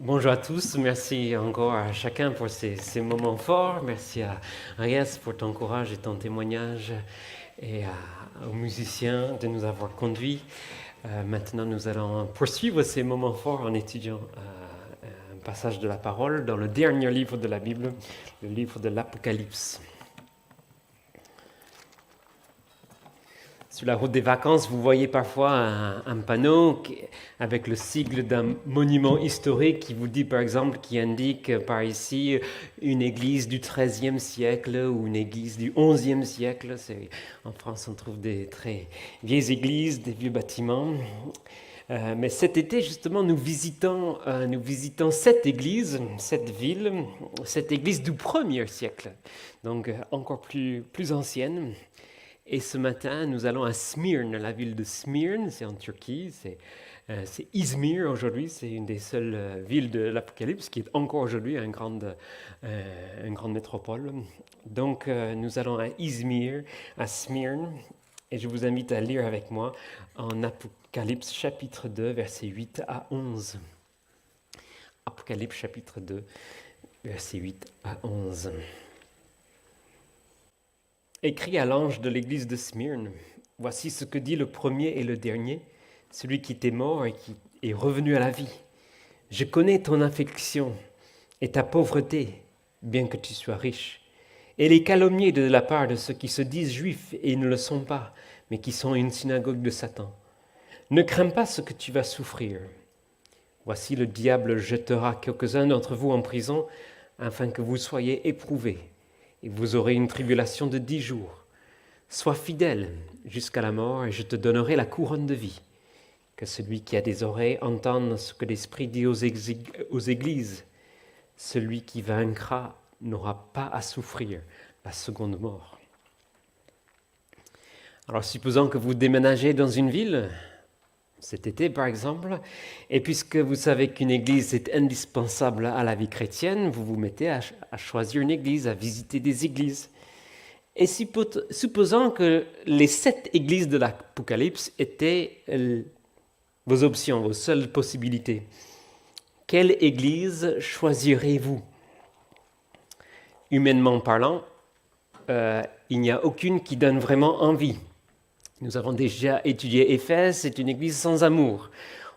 Bonjour à tous, merci encore à chacun pour ces moments forts. Merci à Arias pour ton courage et ton témoignage et aux musiciens de nous avoir conduits. Maintenant, nous allons poursuivre ces moments forts en étudiant un passage de la parole dans le dernier livre de la Bible, le livre de l'Apocalypse. Sur la route des vacances, vous voyez parfois un panneau avec le sigle d'un monument historique qui vous dit, par exemple, qui indique par ici une église du XIIIe siècle ou une église du XIe siècle. En France, on trouve des très vieilles églises, des vieux bâtiments. Mais cet été, justement, nous visitons cette église du 1er siècle, donc encore plus ancienne. Et ce matin, nous allons à Smyrne, la ville de Smyrne, c'est en Turquie, c'est Izmir aujourd'hui, c'est une des seules villes de l'Apocalypse qui est encore aujourd'hui une grande métropole. Donc nous allons à Izmir, à Smyrne, et je vous invite à lire avec moi en Apocalypse chapitre 2, versets 8 à 11. Apocalypse chapitre 2, versets 8 à 11. Écrit à l'ange de l'église de Smyrne, voici ce que dit le premier et le dernier, celui qui était mort et qui est revenu à la vie. Je connais ton affliction et ta pauvreté, bien que tu sois riche, et les calomnies de la part de ceux qui se disent juifs et ne le sont pas, mais qui sont une synagogue de Satan. Ne crains pas ce que tu vas souffrir. Voici le diable jettera quelques-uns d'entre vous en prison, afin que vous soyez éprouvés. Et vous aurez une tribulation de 10 jours. Sois fidèle jusqu'à la mort, et je te donnerai la couronne de vie. Que celui qui a des oreilles entende ce que l'Esprit dit aux églises. Celui qui vaincra n'aura pas à souffrir la seconde mort. Alors, supposons que vous déménagez dans une ville, cet été par exemple, et puisque vous savez qu'une église est indispensable à la vie chrétienne, vous vous mettez à choisir une église, à visiter des églises. Et supposons que les 7 églises de l'Apocalypse étaient vos options, vos seules possibilités. Quelle église choisirez-vous? Humainement parlant, il n'y a aucune qui donne vraiment envie. Nous avons déjà étudié Éphèse, c'est une église sans amour.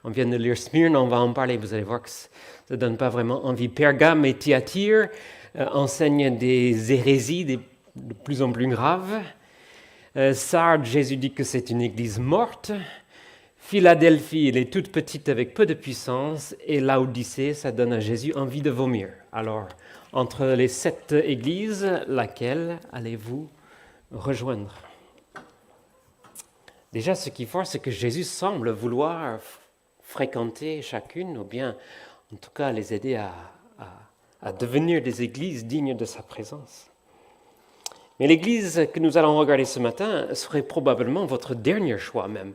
On vient de lire Smyrne, on va en parler, vous allez voir que ça ne donne pas vraiment envie. Pergame et Thyatire enseignent des hérésies de plus en plus graves. Sardes, Jésus dit que c'est une église morte. Philadelphie, elle est toute petite avec peu de puissance. Et Laodicée, ça donne à Jésus envie de vomir. Alors, entre les 7 églises, laquelle allez-vous rejoindre? Déjà, ce qui est fort, c'est que Jésus semble vouloir fréquenter chacune, ou bien, en tout cas, les aider à devenir des églises dignes de sa présence. Mais l'église que nous allons regarder ce matin serait probablement votre dernier choix même,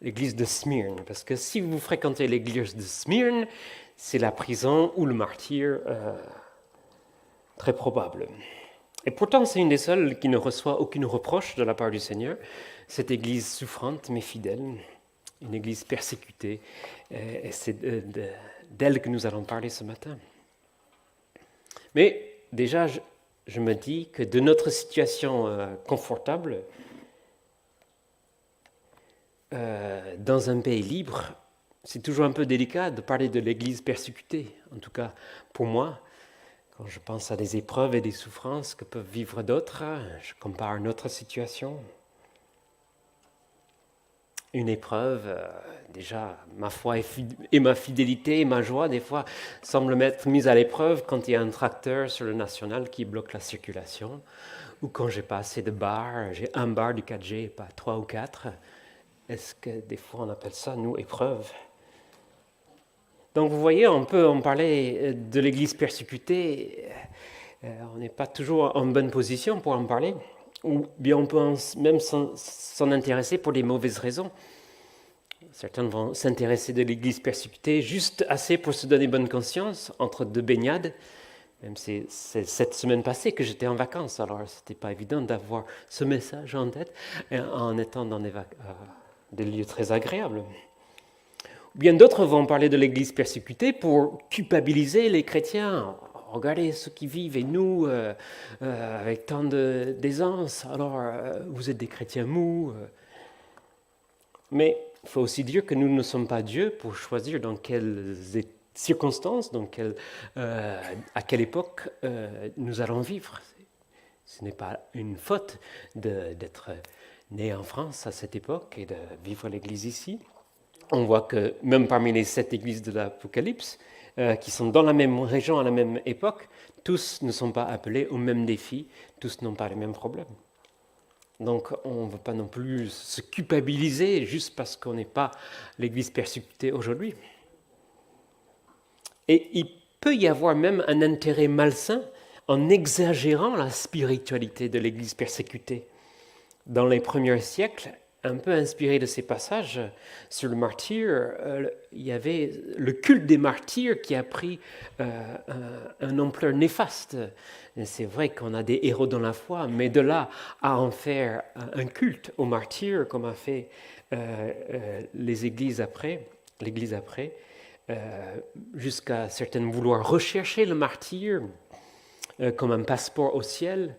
l'église de Smyrne. Parce que si vous fréquentez l'église de Smyrne, c'est la prison ou le martyre très probable. Et pourtant, c'est une des seules qui ne reçoit aucune reproche de la part du Seigneur. Cette église souffrante mais fidèle, une église persécutée, et c'est d'elle que nous allons parler ce matin. Mais déjà, je me dis que de notre situation confortable, dans un pays libre, c'est toujours un peu délicat de parler de l'église persécutée, en tout cas pour moi. Quand je pense à des épreuves et des souffrances que peuvent vivre d'autres, je compare notre situation. Une épreuve, déjà, ma foi et ma fidélité et ma joie, des fois, semblent m'être mises à l'épreuve quand il y a un tracteur sur le national qui bloque la circulation, ou quand j'ai pas assez de bars, j'ai un bar du 4G et pas 3 ou 4. Est-ce que des fois on appelle ça, nous, épreuve? Donc vous voyez, on peut en parler de l'Église persécutée, on n'est pas toujours en bonne position pour en parler, ou bien on peut même s'en intéresser pour des mauvaises raisons. Certains vont s'intéresser de l'Église persécutée juste assez pour se donner bonne conscience entre 2 baignades. Même c'est cette semaine passée que j'étais en vacances, alors c'était pas évident d'avoir ce message en tête en étant dans des lieux très agréables. Bien d'autres vont parler de l'Église persécutée pour culpabiliser les chrétiens. Regardez ceux qui vivent et nous, avec tant d'aisance, alors vous êtes des chrétiens mous. Mais il faut aussi dire que nous ne sommes pas Dieu pour choisir dans quelles circonstances, à quelle époque nous allons vivre. Ce n'est pas une faute d'être né en France à cette époque et de vivre l'Église ici. On voit que même parmi les 7 églises de l'Apocalypse, qui sont dans la même région à la même époque, tous ne sont pas appelés au même défi, tous n'ont pas les mêmes problèmes. Donc on ne veut pas non plus se culpabiliser juste parce qu'on n'est pas l'Église persécutée aujourd'hui. Et il peut y avoir même un intérêt malsain en exagérant la spiritualité de l'Église persécutée. Dans les premiers siècles, un peu inspiré de ces passages sur le martyr, il y avait le culte des martyrs qui a pris une ampleur néfaste. C'est vrai qu'on a des héros dans la foi, mais de là à en faire un culte aux martyrs, comme a fait l'Église après, jusqu'à certaines vouloir rechercher le martyr comme un passeport au ciel,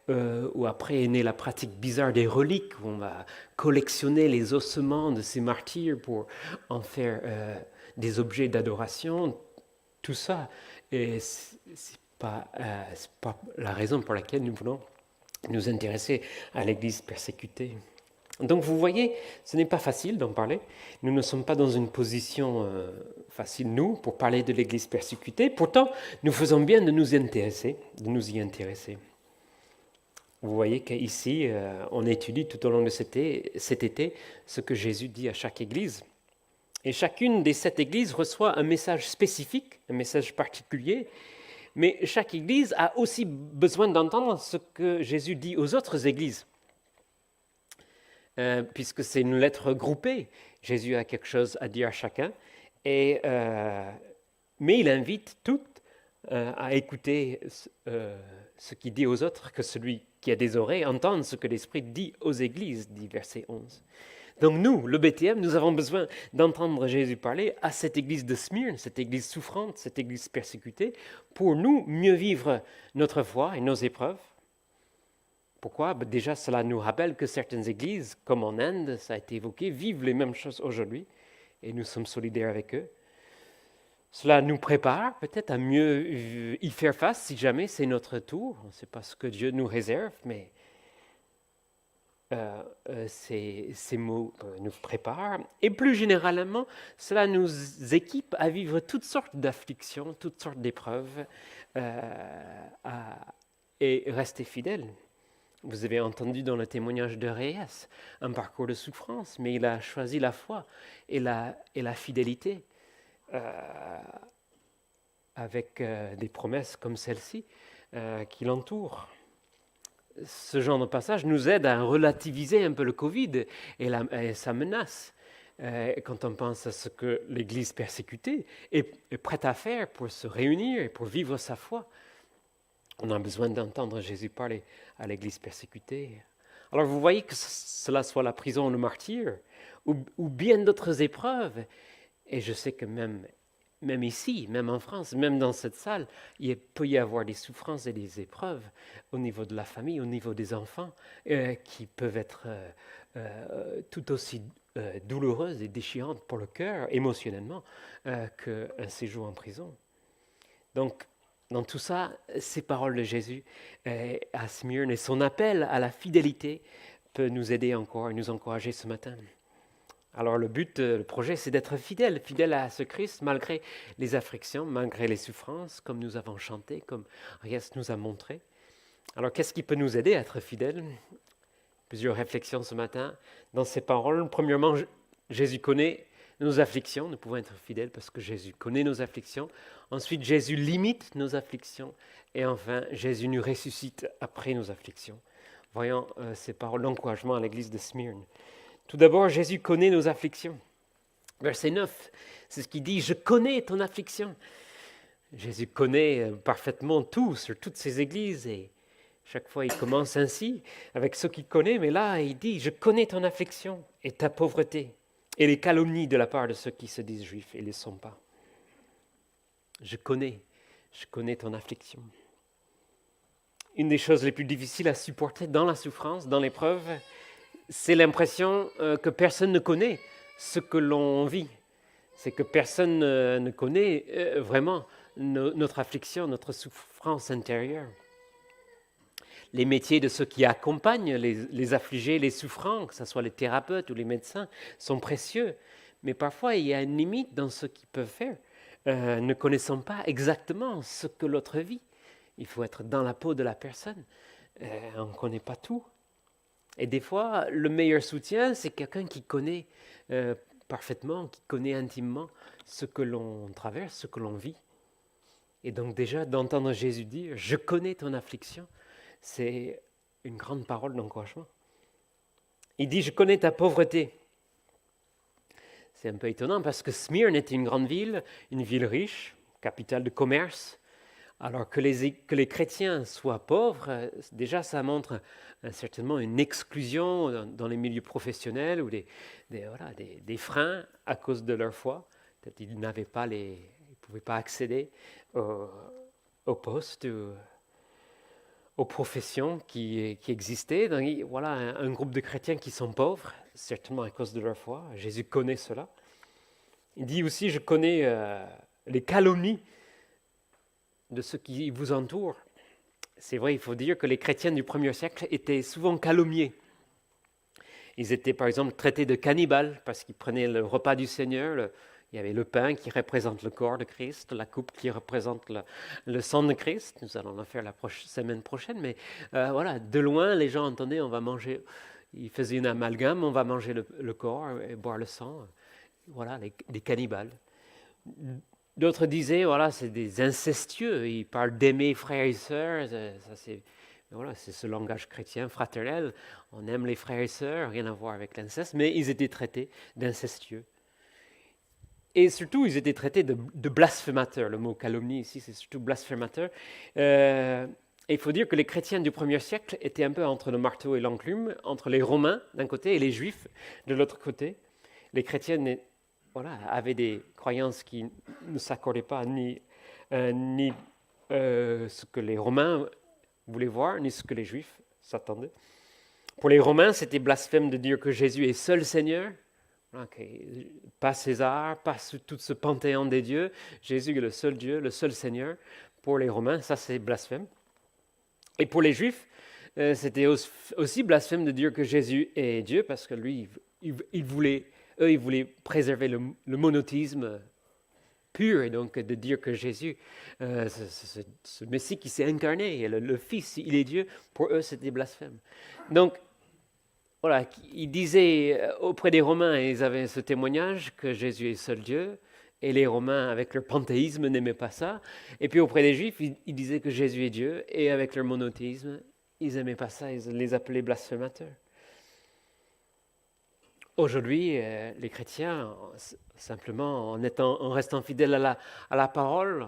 où après est née la pratique bizarre des reliques, où on va collectionner les ossements de ces martyrs pour en faire des objets d'adoration. Tout ça, c'est pas la raison pour laquelle nous voulons nous intéresser à l'Église persécutée. Donc vous voyez, ce n'est pas facile d'en parler. Nous ne sommes pas dans une position facile, nous, pour parler de l'Église persécutée. Pourtant, nous faisons bien de nous y intéresser. Vous voyez qu'ici, on étudie tout au long de cet été ce que Jésus dit à chaque église. Et chacune des 7 églises reçoit un message spécifique, un message particulier, mais chaque église a aussi besoin d'entendre ce que Jésus dit aux autres églises. Puisque c'est une lettre groupée, Jésus a quelque chose à dire à chacun, mais il invite toutes à écouter ce qu'il dit aux autres, que celui qui a des oreilles entende ce que l'Esprit dit aux églises, dit verset 11. Donc nous, le BTM, nous avons besoin d'entendre Jésus parler à cette église de Smyrne, cette église souffrante, cette église persécutée, pour nous mieux vivre notre foi et nos épreuves. Pourquoi ? Déjà, cela nous rappelle que certaines églises, comme en Inde, ça a été évoqué, vivent les mêmes choses aujourd'hui, et nous sommes solidaires avec eux. Cela nous prépare peut-être à mieux y faire face si jamais c'est notre tour. On ne sait pas ce que Dieu nous réserve, mais ces mots nous préparent. Et plus généralement, cela nous équipe à vivre toutes sortes d'afflictions, toutes sortes d'épreuves, et rester fidèles. Vous avez entendu dans le témoignage de Reyes un parcours de souffrance, mais il a choisi la foi et la fidélité. Avec des promesses comme celle-ci qui l'entourent. Ce genre de passage nous aide à relativiser un peu le Covid et sa menace. Quand on pense à ce que l'Église persécutée est prête à faire pour se réunir et pour vivre sa foi, on a besoin d'entendre Jésus parler à l'Église persécutée. Alors vous voyez que cela soit la prison ou le martyr, ou bien d'autres épreuves. Et je sais que même ici, même en France, même dans cette salle, il peut y avoir des souffrances et des épreuves au niveau de la famille, au niveau des enfants, qui peuvent être tout aussi douloureuses et déchirantes pour le cœur, émotionnellement, qu'un séjour en prison. Donc, dans tout ça, ces paroles de Jésus à Smyrne et son appel à la fidélité peut nous aider encore et nous encourager ce matin. Alors le but, le projet, c'est d'être fidèle à ce Christ malgré les afflictions, malgré les souffrances, comme nous avons chanté, comme Arias nous a montré. Alors qu'est-ce qui peut nous aider à être fidèles ? Plusieurs réflexions ce matin dans ces paroles. Premièrement, Jésus connaît nos afflictions, nous pouvons être fidèles parce que Jésus connaît nos afflictions. Ensuite, Jésus limite nos afflictions. Et enfin, Jésus nous ressuscite après nos afflictions. Voyons ces paroles d'encouragement à l'église de Smyrne. Tout d'abord, Jésus connaît nos afflictions. Verset 9, c'est ce qu'il dit, « Je connais ton affliction ». Jésus connaît parfaitement tout sur toutes ces églises et chaque fois il commence ainsi avec ce qu'il connaît, mais là il dit « Je connais ton affliction et ta pauvreté ». et les calomnies de la part de ceux qui se disent juifs et ne le sont pas. Je connais ton affliction. Une des choses les plus difficiles à supporter dans la souffrance, dans l'épreuve, c'est l'impression que personne ne connaît ce que l'on vit. C'est que personne ne connaît vraiment notre affliction, notre souffrance intérieure. Les métiers de ceux qui accompagnent les affligés, les souffrants, que ce soit les thérapeutes ou les médecins, sont précieux. Mais parfois, il y a une limite dans ce qu'ils peuvent faire, ne connaissant pas exactement ce que l'autre vit. Il faut être dans la peau de la personne. On ne connaît pas tout. Et des fois, le meilleur soutien, c'est quelqu'un qui connaît parfaitement, qui connaît intimement ce que l'on traverse, ce que l'on vit. Et donc déjà, d'entendre Jésus dire « Je connais ton affliction », c'est une grande parole d'encouragement. Il dit « Je connais ta pauvreté ». C'est un peu étonnant parce que Smyrne était une grande ville, une ville riche, capitale de commerce. Alors que les chrétiens soient pauvres, déjà ça montre certainement une exclusion dans les milieux professionnels ou des freins à cause de leur foi. Peut-être ils ne pouvaient pas accéder aux postes, aux professions qui existaient. Donc, voilà un groupe de chrétiens qui sont pauvres, certainement à cause de leur foi. Jésus connaît cela. Il dit aussi, je connais les calomnies de ceux qui vous entourent. C'est vrai, il faut dire que les chrétiens du 1er siècle étaient souvent calomniés. Ils étaient par exemple traités de cannibales parce qu'ils prenaient le repas du Seigneur. Il y avait le pain qui représente le corps de Christ, la coupe qui représente le sang de Christ. Nous allons le faire la semaine prochaine. Mais voilà, de loin, les gens entendaient, on va manger. Ils faisaient une amalgame, on va manger le corps et boire le sang. Voilà, les cannibales. D'autres disaient, voilà, c'est des incestueux. Ils parlent d'aimer frères et sœurs. C'est ce langage chrétien fraternel. On aime les frères et sœurs, rien à voir avec l'inceste. Mais ils étaient traités d'incestueux. Et surtout, ils étaient traités de blasphémateurs. Le mot calomnie ici, c'est surtout blasphémateur. Et il faut dire que les chrétiens du 1er siècle étaient un peu entre le marteau et l'enclume, entre les Romains d'un côté et les Juifs de l'autre côté. Les chrétiens avaient des croyances qui ne s'accordaient pas ni ce que les Romains voulaient voir, ni ce que les Juifs s'attendaient. Pour les Romains, c'était blasphème de dire que Jésus est seul Seigneur, pas César, pas tout ce panthéon des dieux. Jésus est le seul Dieu, le seul Seigneur. Pour les Romains, ça c'est blasphème. Et pour les Juifs, c'était aussi blasphème de dire que Jésus est Dieu, parce que lui, il voulait préserver le monothéisme pur, et donc de dire que Jésus, ce Messie qui s'est incarné, le Fils, il est Dieu, pour eux c'était blasphème. Donc, voilà, ils disaient auprès des Romains, ils avaient ce témoignage que Jésus est seul Dieu, et les Romains, avec leur panthéisme, n'aimaient pas ça. Et puis auprès des Juifs, ils disaient que Jésus est Dieu, et avec leur monothéisme, ils n'aimaient pas ça, ils les appelaient blasphémateurs. Aujourd'hui, les chrétiens, simplement en restant fidèles à la parole,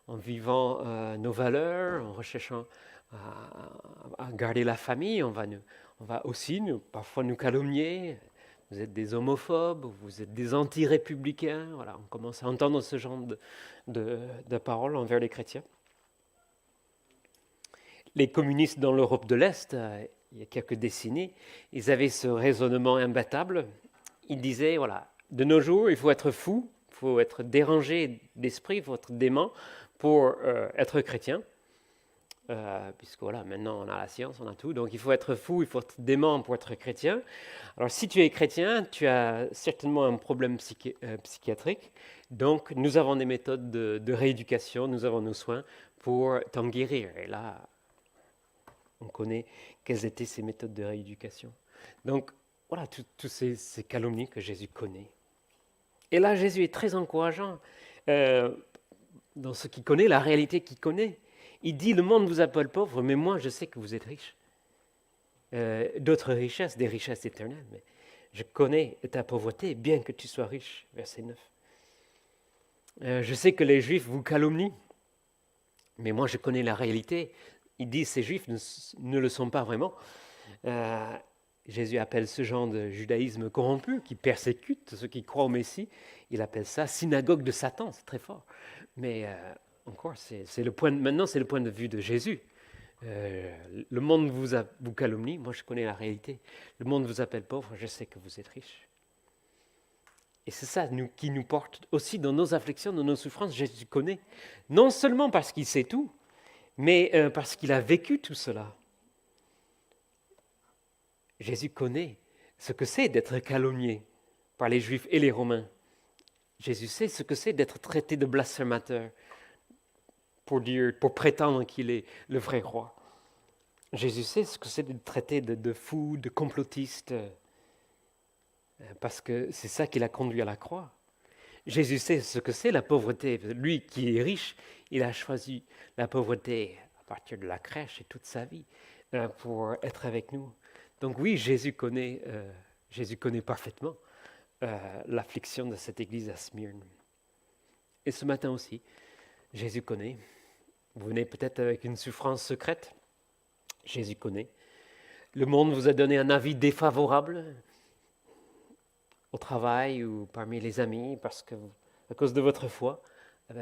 en vivant nos valeurs, en recherchant à garder la famille, on va aussi parfois nous calomnier. Vous êtes des homophobes, vous êtes des anti-républicains. Voilà, on commence à entendre ce genre de paroles envers les chrétiens. Les communistes dans l'Europe de l'Est, il y a quelques décennies, ils avaient ce raisonnement imbattable. Ils disaient, voilà, de nos jours, il faut être fou, il faut être dérangé d'esprit, il faut être dément pour être chrétien. Puisque voilà, maintenant on a la science, on a tout, donc il faut être fou, il faut être dément pour être chrétien. Alors si tu es chrétien, tu as certainement un problème psychiatrique, donc nous avons des méthodes de rééducation, nous avons nos soins pour t'en guérir. Et là, on connaît quelles étaient ces méthodes de rééducation. Donc voilà, tous ces calomnies que Jésus connaît. Et là, Jésus est très encourageant dans ce qu'il connaît, la réalité qu'il connaît. Il dit, le monde vous appelle pauvre, mais moi je sais que vous êtes riche. D'autres richesses, des richesses éternelles, mais je connais ta pauvreté, bien que tu sois riche. Verset 9. Je sais que les Juifs vous calomnient, mais moi je connais la réalité. Il dit, ces Juifs ne le sont pas vraiment. Jésus appelle ce genre de judaïsme corrompu, qui persécute ceux qui croient au Messie, il appelle ça synagogue de Satan, c'est très fort. Mais encore, maintenant c'est le point de vue de Jésus. Le monde vous calomnie, moi je connais la réalité. Le monde vous appelle pauvre, je sais que vous êtes riche. Et c'est ça qui nous porte aussi dans nos afflictions, dans nos souffrances. Jésus connaît, non seulement parce qu'il sait tout, mais parce qu'il a vécu tout cela. Jésus connaît ce que c'est d'être calomnié par les Juifs et les Romains. Jésus sait ce que c'est d'être traité de blasphémateur pour prétendre qu'il est le vrai roi. Jésus sait ce que c'est d'être traité de fou, de complotiste, parce que c'est ça qui l'a conduit à la croix. Jésus sait ce que c'est la pauvreté. Lui qui est riche, il a choisi la pauvreté à partir de la crèche et toute sa vie pour être avec nous. Donc oui, Jésus connaît parfaitement l'affliction de cette église à Smyrne. Et ce matin aussi, Jésus connaît. Vous venez peut-être avec une souffrance secrète. Jésus connaît. Le monde vous a donné un avis défavorable au travail ou parmi les amis parce que à cause de votre foi.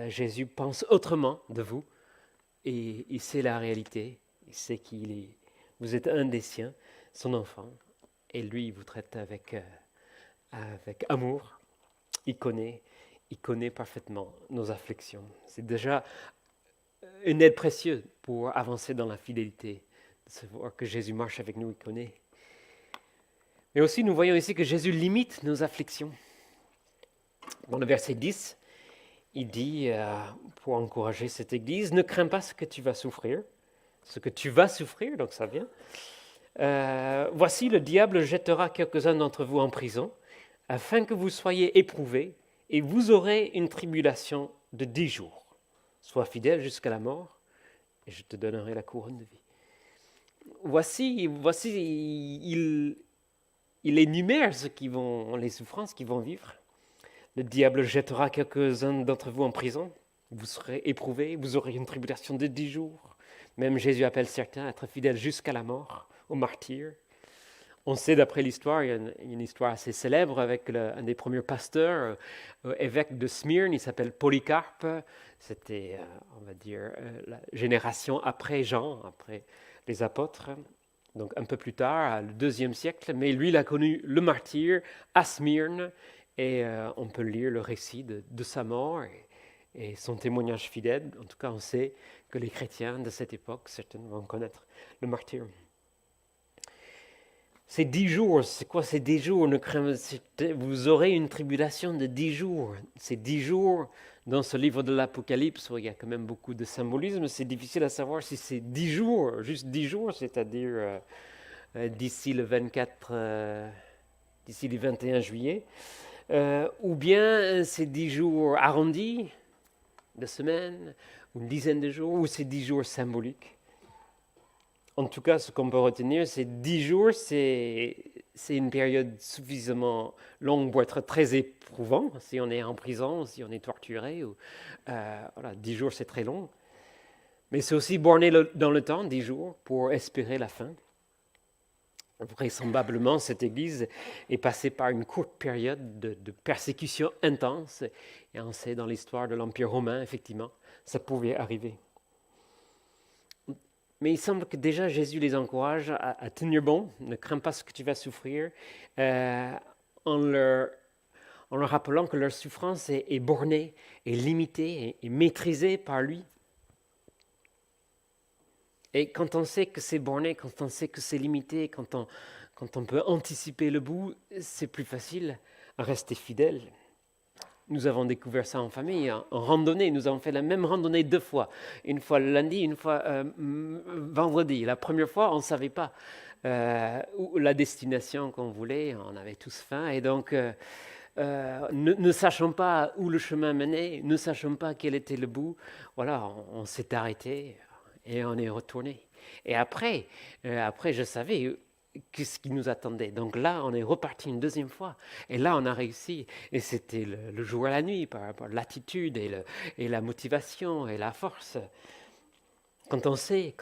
Jésus pense autrement de vous et il sait la réalité. Il sait vous êtes un des siens, son enfant, et lui, il vous traite avec amour. Il connaît parfaitement nos afflictions. C'est déjà une aide précieuse pour avancer dans la fidélité, de savoir que Jésus marche avec nous, il connaît. Mais aussi, nous voyons ici que Jésus limite nos afflictions. Dans le verset 10, il dit, pour encourager cette église, « Ne crains pas ce que tu vas souffrir. » Ce que tu vas souffrir, donc ça vient. Voici, le diable jettera quelques-uns d'entre vous en prison, afin que vous soyez éprouvés, et vous aurez une tribulation de 10 jours. Sois fidèle jusqu'à la mort, et je te donnerai la couronne de vie. Voici, il énumère les souffrances qu'ils vont vivre. Le diable jettera quelques-uns d'entre vous en prison, vous serez éprouvés, vous aurez une tribulation de 10 jours. Même Jésus appelle certains à être fidèles jusqu'à la mort, au martyr. On sait d'après l'histoire, il y a une histoire assez célèbre avec un des premiers pasteurs, évêque de Smyrne, il s'appelle Polycarpe. C'était, on va dire, la génération après Jean, après les apôtres. Donc un peu plus tard, le 2e siècle, mais lui, il a connu le martyr à Smyrne, et on peut lire le récit de sa mort et son témoignage fidèle. En tout cas, on sait que les chrétiens de cette époque, certains vont connaître le martyr. Ces 10 jours, c'est quoi ces 10 jours? Vous aurez une tribulation de 10 jours. Ces 10 jours, dans ce livre de l'Apocalypse, où il y a quand même beaucoup de symbolisme, c'est difficile à savoir si c'est 10 jours, juste 10 jours, c'est-à-dire d'ici le 21 juillet, ou bien c'est 10 jours arrondis, de semaines, ou une dizaine de jours, ou c'est 10 jours symboliques. En tout cas, ce qu'on peut retenir, c'est 10 jours, c'est une période suffisamment longue pour être très éprouvant, si on est en prison, si on est torturé. 10 jours, c'est très long. Mais c'est aussi borné dans le temps, 10 jours, pour espérer la fin. Vraisemblablement, cette Église est passée par une courte période de persécution intense. Et on sait dans l'histoire de l'Empire romain, effectivement, ça pouvait arriver. Mais il semble que déjà Jésus les encourage à tenir bon, ne crains pas ce que tu vas souffrir, en leur rappelant que leur souffrance est bornée, est limitée, est maîtrisée par lui. Et quand on sait que c'est borné, quand on sait que c'est limité, quand on peut anticiper le bout, c'est plus facile à rester fidèle. Nous avons découvert ça en famille, en randonnée. Nous avons fait la même randonnée 2 fois. Une fois le lundi, une fois vendredi. La première fois, on ne savait pas la destination qu'on voulait. On avait tous faim. Et donc, ne sachant pas où le chemin menait, ne sachant pas quel était le bout, voilà, on s'est arrêté et on est retourné. Et après, je savais ce qui nous attendait. Donc là, on est reparti une 2e fois. Et là, on a réussi. Et c'était le jour et la nuit par rapport à l'attitude et la motivation et la force. Quand on sait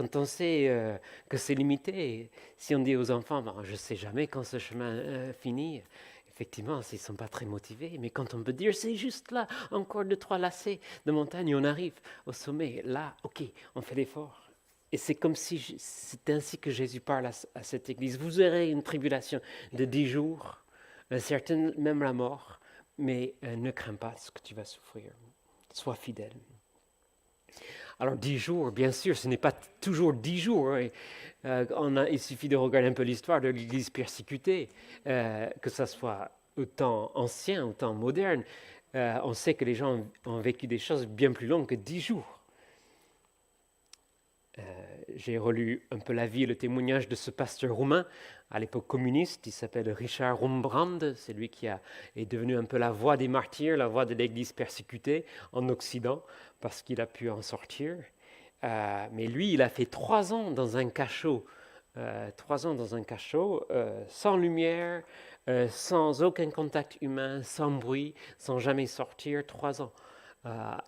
que c'est limité, si on dit aux enfants, bon, je ne sais jamais quand ce chemin finit, effectivement, ils ne sont pas très motivés. Mais quand on peut dire, c'est juste là, encore 2, 3 lacets de montagne, on arrive au sommet. Là, ok, on fait l'effort. Et c'est comme si c'est ainsi que Jésus parle à cette église. Vous aurez une tribulation de 10 jours, certaines même la mort, mais ne crains pas ce que tu vas souffrir. Sois fidèle. Alors 10 jours, bien sûr, ce n'est pas toujours 10 jours. Hein. Il suffit de regarder un peu l'histoire de l'Église persécutée, que ce soit au temps ancien, au temps moderne. On sait que les gens ont vécu des choses bien plus longues que 10 jours. J'ai relu un peu la vie et le témoignage de ce pasteur roumain à l'époque communiste. Il s'appelle Richard Rumbrand. C'est lui qui est devenu un peu la voix des martyrs, la voix de l'Église persécutée en Occident, parce qu'il a pu en sortir. Mais lui, il a fait 3 ans dans un cachot. 3 ans dans un cachot, sans lumière, sans aucun contact humain, sans bruit, sans jamais sortir. 3 ans.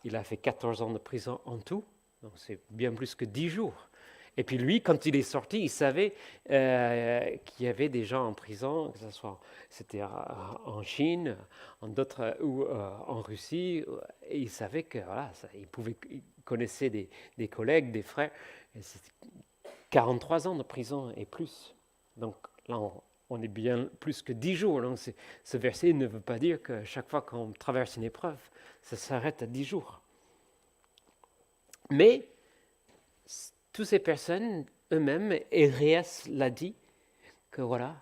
Il a fait 14 ans de prison en tout. Donc c'est bien plus que 10 jours. Et puis lui, quand il est sorti, il savait qu'il y avait des gens en prison, que ce soit c'était en Chine, en d'autres ou en Russie, et il savait que voilà, il connaissait des collègues, des frères. Et c'était 43 ans de prison et plus. Donc là, on est bien plus que 10 jours. Donc ce verset ne veut pas dire que chaque fois qu'on traverse une épreuve, ça s'arrête à 10 jours. Mais toutes ces personnes eux-mêmes, Éréas l'a dit, que voilà,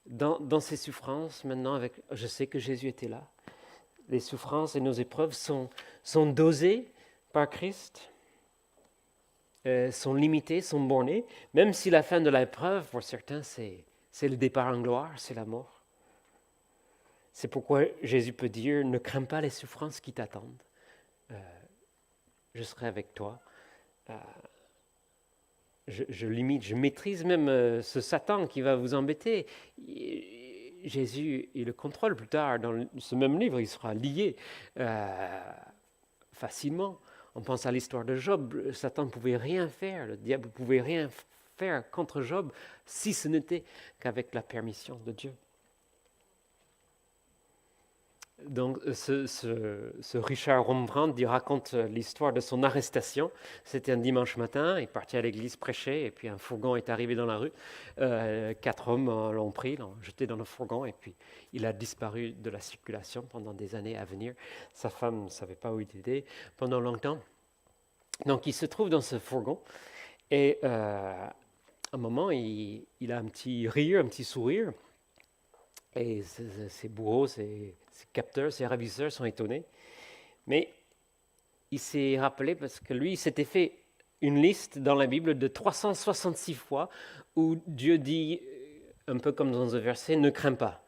dans ces souffrances, maintenant, je sais que Jésus était là. Les souffrances et nos épreuves sont dosées par Christ, sont limitées, sont bornées, même si la fin de l'épreuve, pour certains, c'est le départ en gloire, c'est la mort. C'est pourquoi Jésus peut dire, ne crains pas les souffrances qui t'attendent. Je serai avec toi. Je limite, je maîtrise même ce Satan qui va vous embêter. Jésus, il le contrôle plus tard. Dans ce même livre, il sera lié facilement. On pense à l'histoire de Job. Satan ne pouvait rien faire, le diable ne pouvait rien faire contre Job si ce n'était qu'avec la permission de Dieu. Donc, ce Richard Rembrandt, il raconte l'histoire de son arrestation. C'était un dimanche matin, il partit à l'église prêcher, et puis un fourgon est arrivé dans la rue. 4 hommes l'ont pris, l'ont jeté dans le fourgon, et puis il a disparu de la circulation pendant des années à venir. Sa femme ne savait pas où il était pendant longtemps. Donc, il se trouve dans ce fourgon, et à un moment, il a un petit rire, un petit sourire. Et ses bourreaux, ses capteurs, ses ravisseurs sont étonnés. Mais il s'est rappelé parce que lui, il s'était fait une liste dans la Bible de 366 fois où Dieu dit, un peu comme dans un verset, ne crains pas.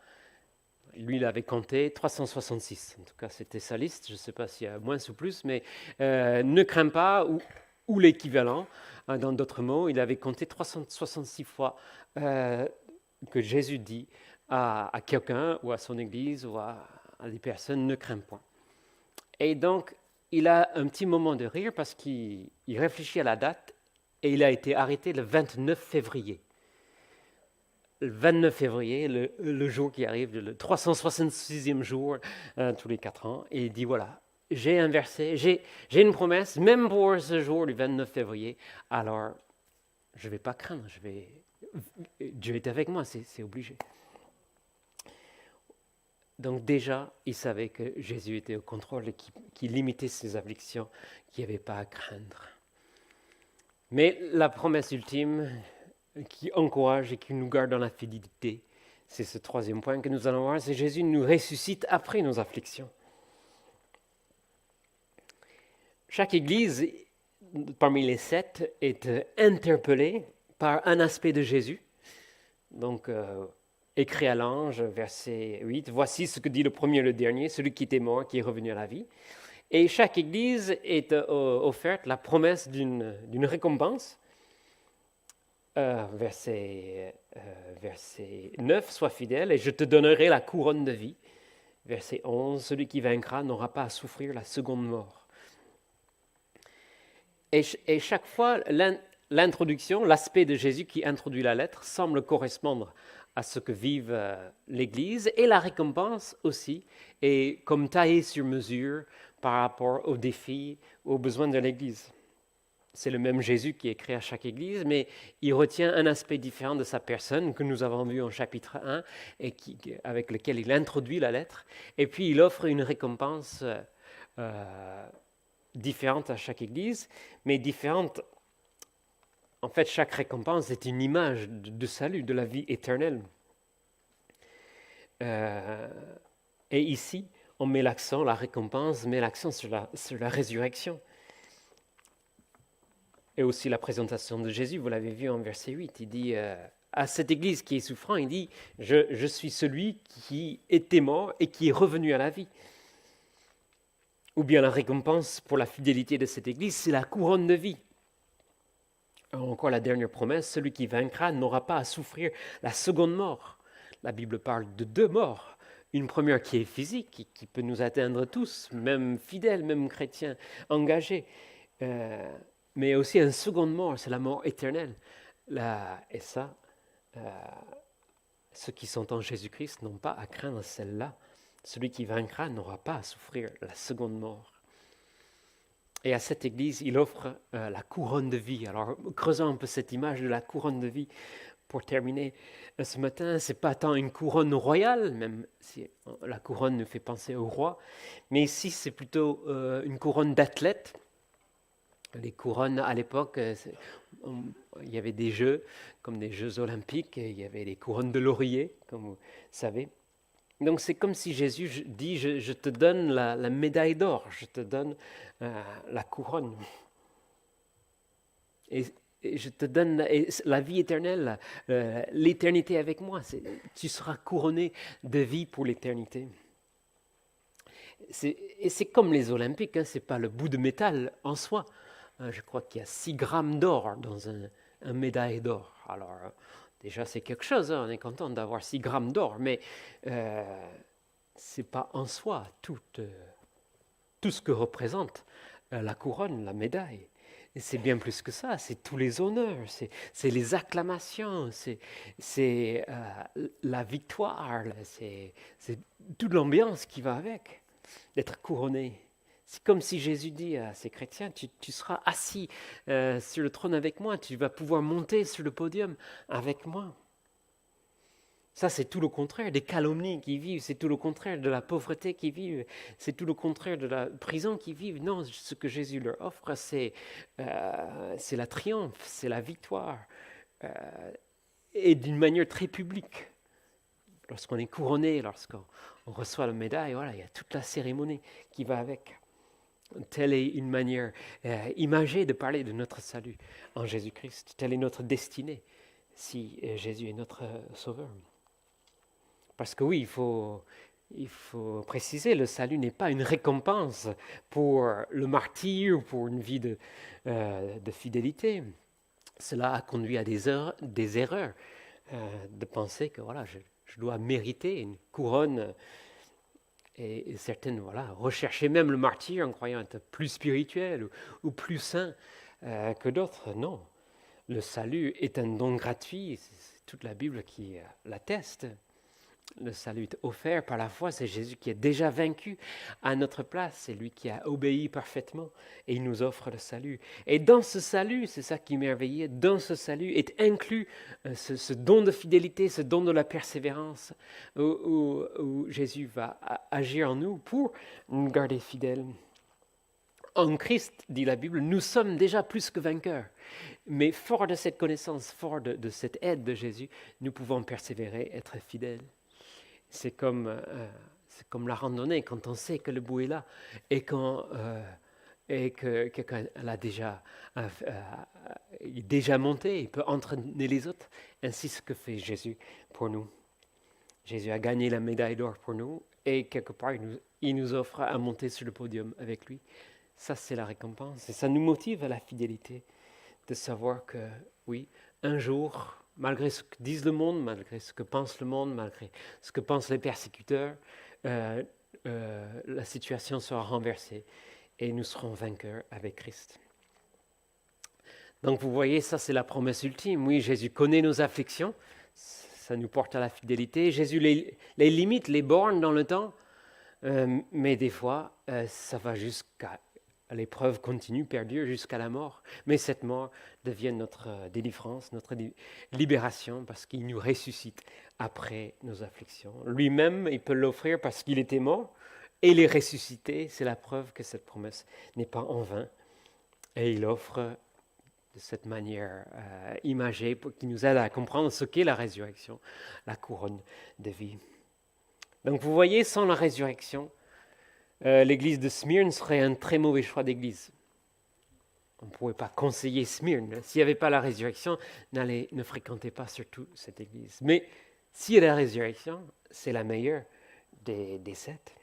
Lui, il avait compté 366. En tout cas, c'était sa liste. Je ne sais pas s'il y a moins ou plus, mais ne crains pas ou l'équivalent. Dans d'autres mots, il avait compté 366 fois que Jésus dit à quelqu'un ou à son église ou à des personnes, ne crains point. Et donc, il a un petit moment de rire parce qu'il réfléchit à la date et il a été arrêté le 29 février. Le 29 février, le jour qui arrive, le 366e jour, tous les 4 ans, et il dit voilà, j'ai un verset, j'ai une promesse, même pour ce jour du 29 février, alors je ne vais pas craindre, Dieu est avec moi, c'est obligé. Donc déjà, il savait que Jésus était au contrôle et qu'il limitait ses afflictions, qu'il n'y avait pas à craindre. Mais la promesse ultime qui encourage et qui nous garde dans la fidélité, c'est ce 3e point que nous allons voir, c'est Jésus nous ressuscite après nos afflictions. Chaque église, parmi les 7, est interpellée par un aspect de Jésus. Donc, écrit à l'ange, verset 8, « Voici ce que dit le premier et le dernier, celui qui était mort, qui est revenu à la vie. » Et chaque église est offerte la promesse d'une récompense. Verset 9, « Sois fidèle et je te donnerai la couronne de vie. » Verset 11, « Celui qui vaincra n'aura pas à souffrir la seconde mort. » Et chaque fois, l'introduction, l'aspect de Jésus qui introduit la lettre semble correspondre à ce que vive l'Église, et la récompense aussi est comme taillée sur mesure par rapport aux défis, aux besoins de l'Église. C'est le même Jésus qui écrit à chaque Église, mais il retient un aspect différent de sa personne que nous avons vu en chapitre 1 et avec lequel il introduit la lettre, et puis il offre une récompense différente à chaque Église, mais différente. En fait, chaque récompense est une image de salut, de la vie éternelle. Et ici, on met l'accent, la récompense met l'accent sur la résurrection. Et aussi la présentation de Jésus, vous l'avez vu en verset 8, il dit à cette église qui est souffrant, il dit je suis celui qui était mort et qui est revenu à la vie. Ou bien la récompense pour la fidélité de cette église, c'est la couronne de vie. Encore la dernière promesse, celui qui vaincra n'aura pas à souffrir la seconde mort. La Bible parle de 2 morts. Une première qui est physique, qui peut nous atteindre tous, même fidèles, même chrétiens, engagés. Mais aussi une seconde mort, c'est la mort éternelle. Et ça, ceux qui sont en Jésus-Christ n'ont pas à craindre celle-là. Celui qui vaincra n'aura pas à souffrir la seconde mort. Et à cette église, il offre la couronne de vie. Alors, creusons un peu cette image de la couronne de vie. Pour terminer ce matin, ce n'est pas tant une couronne royale, même si la couronne nous fait penser au roi, mais ici, c'est plutôt une couronne d'athlète. Les couronnes, à l'époque, il y avait des jeux, comme des Jeux olympiques, et il y avait les couronnes de laurier, comme vous savez. Donc c'est comme si Jésus dit, je te donne la médaille d'or, je te donne la couronne. Et je te donne la vie éternelle, l'éternité avec moi. Tu seras couronné de vie pour l'éternité. Et c'est comme les Olympiques, hein, ce n'est pas le bout de métal en soi. Je crois qu'il y a 6 grammes d'or dans un médaille d'or. Alors, déjà, c'est quelque chose, hein, on est content d'avoir 6 grammes d'or, mais ce n'est pas en soi tout ce que représente la couronne, la médaille. Et c'est bien plus que ça, c'est tous les honneurs, c'est les acclamations, c'est la victoire, c'est toute l'ambiance qui va avec, d'être couronné. C'est comme si Jésus dit à ces chrétiens, tu seras assis sur le trône avec moi, tu vas pouvoir monter sur le podium avec moi. Ça, c'est tout le contraire des calomnies qui vivent, c'est tout le contraire de la pauvreté qui vivent, c'est tout le contraire de la prison qui vivent. Non, ce que Jésus leur offre, c'est la triomphe, c'est la victoire, et d'une manière très publique. Lorsqu'on est couronné, lorsqu'on reçoit la médaille, voilà, il y a toute la cérémonie qui va avec. Telle est une manière imagée de parler de notre salut en Jésus-Christ. Telle est notre destinée si Jésus est notre sauveur. Parce que oui, il faut préciser, le salut n'est pas une récompense pour le martyre ou pour une vie de fidélité. Cela a conduit à des erreurs de penser que voilà, je dois mériter une couronne et certaines rechercher même le martyre en croyant être plus spirituel ou plus saint que d'autres. Non, le salut est un don gratuit, c'est toute la Bible qui l'atteste. Le salut est offert par la foi, c'est Jésus qui est déjà vaincu à notre place, c'est lui qui a obéi parfaitement et il nous offre le salut. Et dans ce salut, c'est ça qui est merveilleux, dans ce salut est inclus ce don de fidélité, ce don de la persévérance où Jésus va agir en nous pour nous garder fidèles. En Christ, dit la Bible, nous sommes déjà plus que vainqueurs. Mais fort de cette connaissance, fort de cette aide de Jésus, nous pouvons persévérer, être fidèles. C'est comme la randonnée, quand on sait que le bout est là et que quelqu'un est déjà monté, il peut entraîner les autres. Ainsi ce que fait Jésus pour nous. Jésus a gagné la médaille d'or pour nous et quelque part il nous offre à monter sur le podium avec lui. Ça, c'est la récompense et ça nous motive à la fidélité de savoir que oui, un jour, malgré ce que dise le monde, malgré ce que pense le monde, malgré ce que pensent les persécuteurs, la situation sera renversée et nous serons vainqueurs avec Christ. Donc vous voyez, ça c'est la promesse ultime. Oui, Jésus connaît nos afflictions, ça nous porte à la fidélité. Jésus les limite, les borne dans le temps, mais des fois, ça va jusqu'à l'épreuve continue, perdure jusqu'à la mort. Mais cette mort devient notre délivrance, notre libération, parce qu'il nous ressuscite après nos afflictions. Lui-même, il peut l'offrir parce qu'il était mort, et il est ressuscité. C'est la preuve que cette promesse n'est pas en vain. Et il offre de cette manière imagée qui nous aide à comprendre ce qu'est la résurrection, la couronne de vie. Donc vous voyez, sans la résurrection, l'église de Smyrne serait un très mauvais choix d'église. On ne pourrait pas conseiller Smyrne. S'il n'y avait pas la résurrection, ne fréquentez pas surtout cette église. Mais s'il y a la résurrection, c'est la meilleure des 7.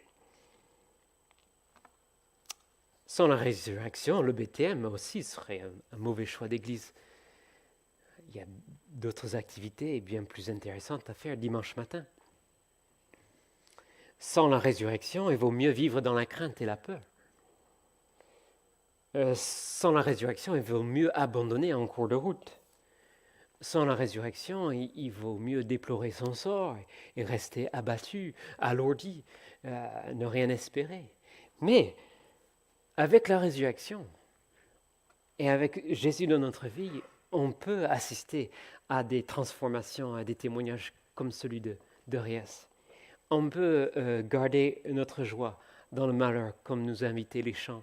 Sans la résurrection, le BTM aussi serait un mauvais choix d'église. Il y a d'autres activités bien plus intéressantes à faire dimanche matin. Sans la résurrection, il vaut mieux vivre dans la crainte et la peur. Sans la résurrection, il vaut mieux abandonner en cours de route. Sans la résurrection, il vaut mieux déplorer son sort et rester abattu, alourdi, ne rien espérer. Mais avec la résurrection et avec Jésus dans notre vie, on peut assister à des transformations, à des témoignages comme celui de Réas. On peut garder notre joie dans le malheur, comme nous a invité les chants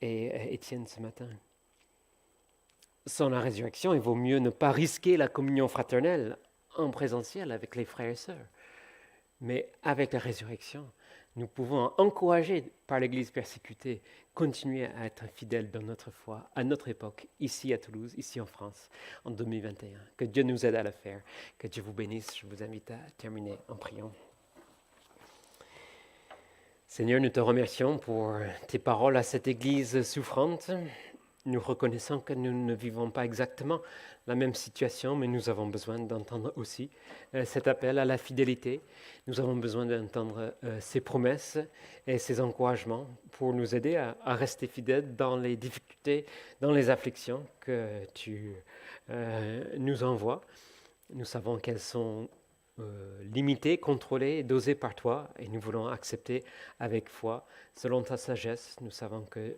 et Étienne ce matin. Sans la résurrection, il vaut mieux ne pas risquer la communion fraternelle en présentiel avec les frères et sœurs. Mais avec la résurrection, nous pouvons, encouragés par l'Église persécutée, continuer à être fidèles dans notre foi, à notre époque, ici à Toulouse, ici en France, en 2021. Que Dieu nous aide à le faire. Que Dieu vous bénisse. Je vous invite à terminer en priant. Seigneur, nous te remercions pour tes paroles à cette Église souffrante. Nous reconnaissons que nous ne vivons pas exactement la même situation, mais nous avons besoin d'entendre aussi cet appel à la fidélité. Nous avons besoin d'entendre ces promesses et ces encouragements pour nous aider à rester fidèles dans les difficultés, dans les afflictions que tu nous envoies. Nous savons qu'elles sont limitées, contrôlées, dosées par toi, et nous voulons accepter avec foi, selon ta sagesse. Nous savons que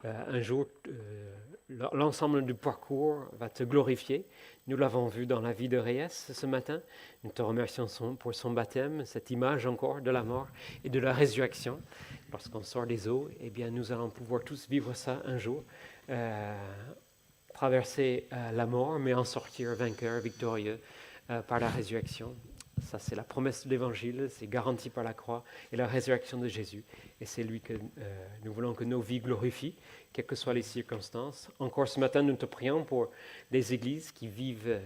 un jour, l'ensemble du parcours va te glorifier. Nous l'avons vu dans la vie de Réas ce matin. Nous te remercions pour son baptême, cette image encore de la mort et de la résurrection. Lorsqu'on sort des eaux, eh bien, nous allons pouvoir tous vivre ça un jour, traverser la mort, mais en sortir vainqueur, victorieux par la résurrection. Ça, c'est la promesse de l'Évangile, c'est garanti par la croix et la résurrection de Jésus. Et c'est lui que nous voulons que nos vies glorifient, quelles que soient les circonstances. Encore ce matin, nous te prions pour les églises qui vivent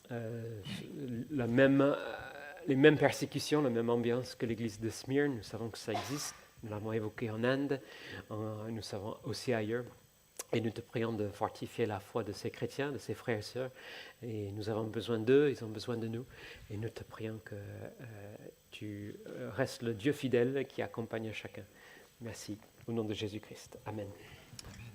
les mêmes persécutions, la même ambiance que l'église de Smyrne. Nous savons que ça existe. Nous l'avons évoqué en Inde, nous savons aussi ailleurs. Et nous te prions de fortifier la foi de ces chrétiens, de ces frères et sœurs. Et nous avons besoin d'eux, ils ont besoin de nous. Et nous te prions que tu restes le Dieu fidèle qui accompagne chacun. Merci. Au nom de Jésus-Christ. Amen. Amen.